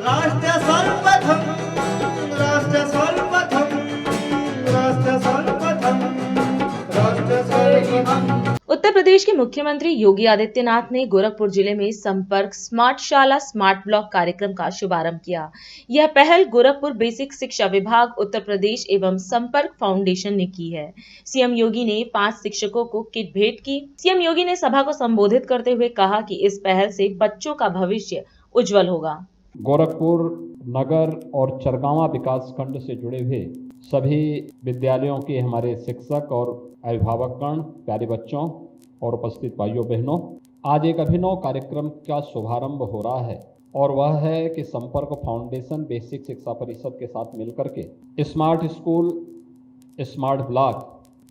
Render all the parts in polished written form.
राष्ट्र सर्वप्रथम राष्ट्र सर्वप्रथम राष्ट्र सर्वप्रथम राष्ट्र सर्वप्रथम। उत्तर प्रदेश के मुख्यमंत्री योगी आदित्यनाथ ने गोरखपुर जिले में संपर्क स्मार्ट शाला स्मार्ट ब्लॉक कार्यक्रम का शुभारंभ किया। यह पहल गोरखपुर बेसिक शिक्षा विभाग उत्तर प्रदेश एवं संपर्क फाउंडेशन ने की है। सीएम योगी ने 5 शिक्षकों को किट भेंट की। सीएम योगी ने सभा को संबोधित करते हुए कहा कि इस पहल से बच्चों का भविष्य उज्जवल होगा। गोरखपुर नगर और चरगावा विकास खंड से जुड़े हुए सभी विद्यालयों के हमारे शिक्षक और अभिभावकगण, प्यारे बच्चों और उपस्थित भाइयों बहनों, आज एक अभिनव कार्यक्रम का शुभारंभ हो रहा है और वह है कि संपर्क फाउंडेशन बेसिक शिक्षा परिषद के साथ मिलकर के स्मार्ट स्कूल स्मार्ट ब्लॉक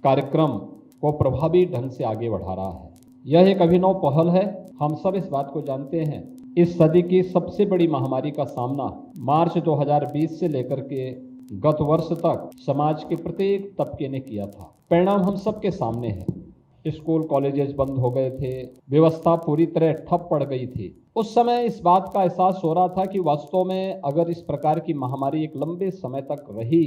कार्यक्रम को प्रभावी ढंग से आगे बढ़ा रहा है। यह एक अभिनव पहल है। हम सब इस बात को जानते हैं, इस सदी की सबसे बड़ी महामारी का सामना मार्च 2020 से लेकर के गत वर्ष तक समाज के प्रत्येक तबके ने किया था। परिणाम हम सबके सामने है। स्कूल कॉलेजेस बंद हो गए थे, व्यवस्था पूरी तरह ठप पड़ गई थी। उस समय इस बात का एहसास हो रहा था कि वास्तव में अगर इस प्रकार की महामारी एक लंबे समय तक रही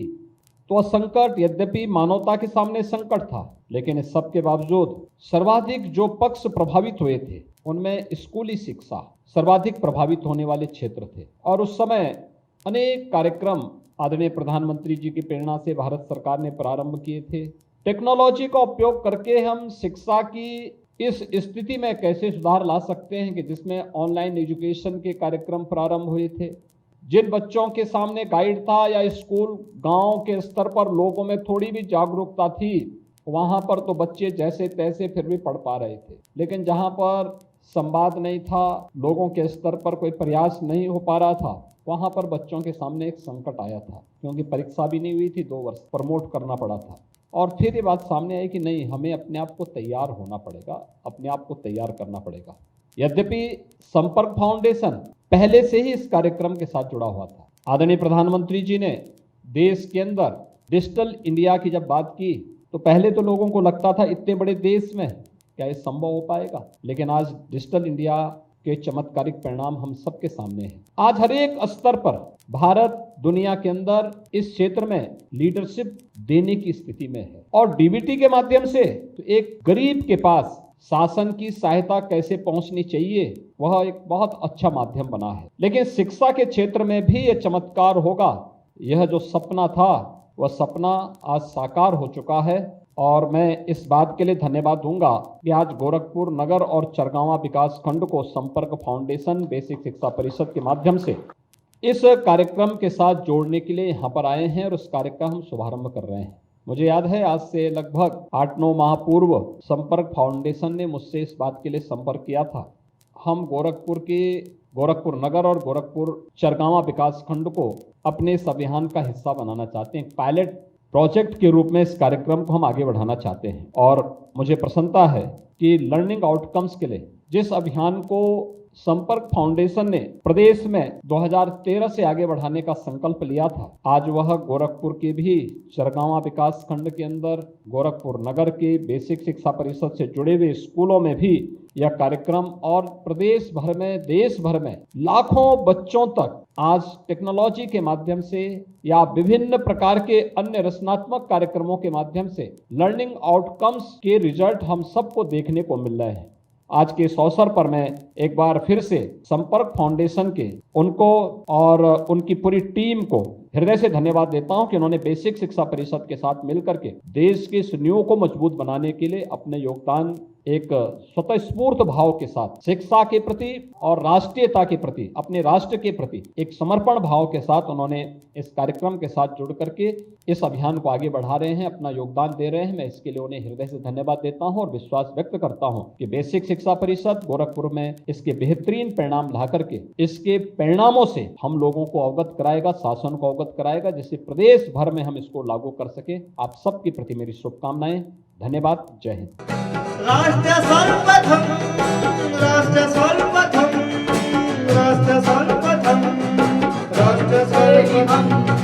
तो संकट यद्यपि मानवता के सामने संकट था, लेकिन इस सब के बावजूद सर्वाधिक जो पक्ष प्रभावित हुए थे उनमें स्कूली शिक्षा सर्वाधिक प्रभावित होने वाले क्षेत्र थे। और उस समय अनेक कार्यक्रम आदरणीय प्रधानमंत्री जी की प्रेरणा से भारत सरकार ने प्रारंभ किए थे। टेक्नोलॉजी का उपयोग करके हम शिक्षा की इस स्थिति में कैसे सुधार ला सकते हैं कि जिसमें ऑनलाइन एजुकेशन के कार्यक्रम प्रारंभ हुए थे। जिन बच्चों के सामने गाइड था या स्कूल गांव के स्तर पर लोगों में थोड़ी भी जागरूकता थी, वहां पर तो बच्चे जैसे तैसे फिर भी पढ़ पा रहे थे। लेकिन जहां पर संवाद नहीं था, लोगों के स्तर पर कोई प्रयास नहीं हो पा रहा था, वहां पर बच्चों के सामने एक संकट आया था, क्योंकि परीक्षा भी नहीं हुई थी, 2 वर्ष प्रमोट करना पड़ा था। और फिर ये बात सामने आई कि नहीं, हमें अपने आप को तैयार होना पड़ेगा, अपने आप को तैयार करना पड़ेगा। यद्यपि संपर्क फाउंडेशन पहले से ही इस कार्यक्रम के साथ जुड़ा हुआ था। आदरणीय प्रधानमंत्री जी ने देश के अंदर डिजिटल इंडिया की जब बात की तो पहले तो लोगों को लगता था इतने बड़े देश में क्या ये संभव हो पाएगा, लेकिन आज डिजिटल इंडिया के चमत्कारिक परिणाम हम सबके सामने हैं। आज हर एक स्तर पर भारत दुनिया के अंदर इस क्षेत्र में लीडरशिप देने की स्थिति में है और डीबीटी के माध्यम से तो एक गरीब के पास शासन की सहायता कैसे पहुंचनी चाहिए वह एक बहुत अच्छा माध्यम बना है। लेकिन शिक्षा के क्षेत्र में भी यह चमत्कार होगा। यह जो सपना था वह सपना आज साकार हो चुका है और मैं इस बात के लिए धन्यवाद दूंगा कि आज गोरखपुर नगर और चरगावा विकास खंड को संपर्क फाउंडेशन बेसिक शिक्षा परिषद के माध्यम से इस कार्यक्रम के साथ जोड़ने के लिए यहाँ पर आए हैं और उस कार्य का हम शुभारंभ कर रहे हैं। मुझे याद है आज से लगभग 8-9 माह पूर्व संपर्क फाउंडेशन ने मुझसे इस बात के लिए संपर्क किया था। हम गोरखपुर नगर और गोरखपुर चरगावा विकास खंड को अपने इस अभियान का हिस्सा बनाना चाहते हैं। पायलट प्रोजेक्ट के रूप में इस कार्यक्रम को हम आगे बढ़ाना चाहते हैं और मुझे प्रसन्नता है कि लर्निंग आउटकम्स के लिए जिस अभियान को संपर्क फाउंडेशन ने प्रदेश में 2013 से आगे बढ़ाने का संकल्प लिया था, आज वह गोरखपुर के भी चरगावा विकास खंड के अंदर गोरखपुर नगर के बेसिक शिक्षा परिषद से जुड़े हुए स्कूलों में भी यह कार्यक्रम और प्रदेश भर में देश भर में लाखों बच्चों तक आज टेक्नोलॉजी के माध्यम से या विभिन्न प्रकार के अन्य रचनात्मक कार्यक्रमों के माध्यम से लर्निंग आउटकम्स के रिजल्ट हम सबको देखने को मिल रहे हैं। आज के इस अवसर पर मैं एक बार फिर से संपर्क फाउंडेशन के उनको और उनकी पूरी टीम को हृदय से धन्यवाद देता हूं कि उन्होंने बेसिक शिक्षा परिषद के साथ मिलकर के देश की इस नींव को मजबूत बनाने के लिए अपने योगदान एक स्वतःस्फूर्त भाव के साथ शिक्षा के प्रति और राष्ट्रीयता के प्रति अपने राष्ट्र के प्रति एक समर्पण भाव के साथ उन्होंने इस कार्यक्रम के साथ जुड़ करके इस अभियान को आगे बढ़ा रहे हैं, अपना योगदान दे रहे हैं। मैं इसके लिए उन्हें हृदय से धन्यवाद देता हूं और विश्वास व्यक्त करता हूं कि बेसिक शिक्षा परिषद गोरखपुर में इसके बेहतरीन परिणाम ला करके इसके परिणामों से हम लोगों को अवगत कराएगा, शासन को अवगत कराएगा, जिससे प्रदेश भर में हम इसको लागू कर सके। आप सबके प्रति मेरी शुभकामनाएं। धन्यवाद। जय हिंद। राष्ट्र सर्वप्रथम राष्ट्र सर्वप्रथम राष्ट्र सर्वप्रथम राष्ट्र सर्वप्रथम।